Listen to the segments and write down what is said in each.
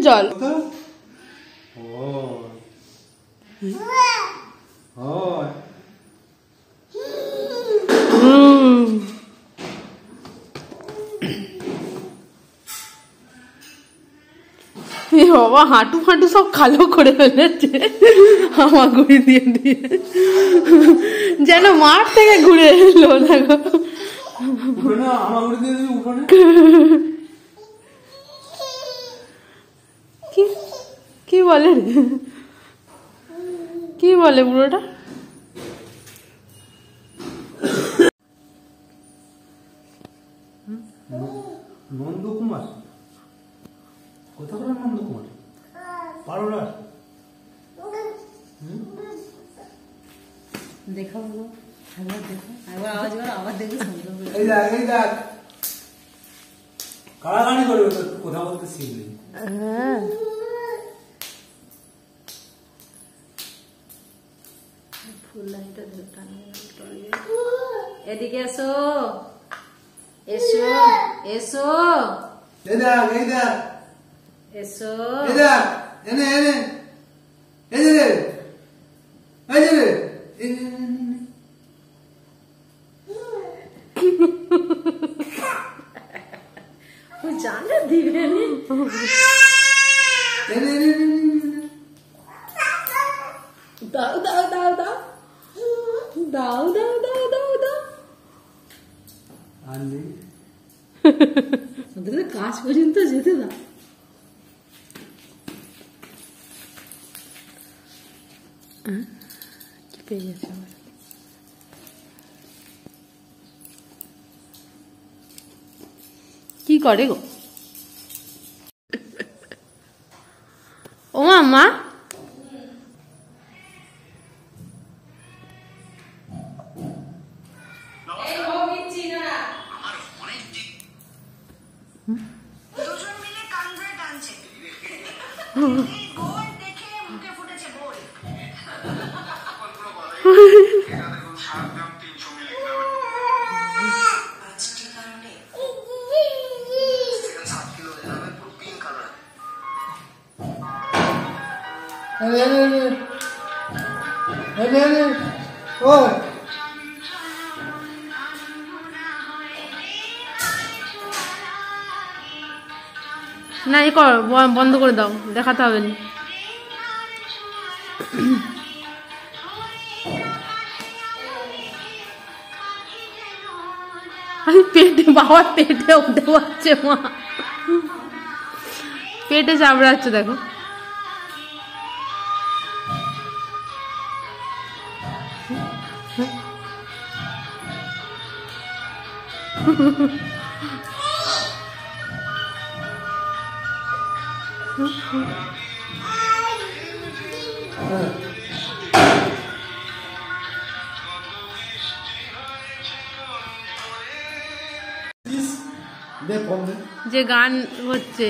জল। বাবা হাঁটু ফাঁটু সব কালো করে ফেলেছে হামাগুড়ি দিয়ে দিয়ে, যেন মাঠ থেকে ঘুরে এলো। দেখো কি বলে কি বলে বুড়োটা? নন্দকুমার কোথা করে? নন্দকুমার পারোরা দেখা হলো, একবার দেখো, একবার আওয়াজ করো, আবার দেখো। এই দেখ এই দেখ কাড়াকাড়ি করবে, কথা বলতে শিখলি। ফুল লাইনটা এদিকে এসো, এসো এসো, এই দেখ এই দেখ এসো, এই দেখ এনে এনে এই যে রে এই যে রে ও জানে দিবে নি। এনে এনে দাও দাও দাও দাও দাও দাও দাও দাও দাও। আনলি ওদের কাজ পর্যন্ত যেতে দাও। কি পেয়ে গেছে আমার? কি করে গো ও মামা? না, কর বন্ধ করে দাও, দেখাতে হবে না। পেটে বাবার পেটে উঠতে পারছে মা, পেটে চাপড়াচ্ছে দেখো। যে গান হচ্ছে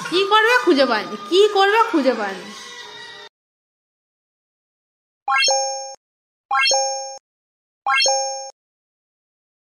কি করবে খুঁজে পায়নি, কি করবে খুঁজে পায়নি।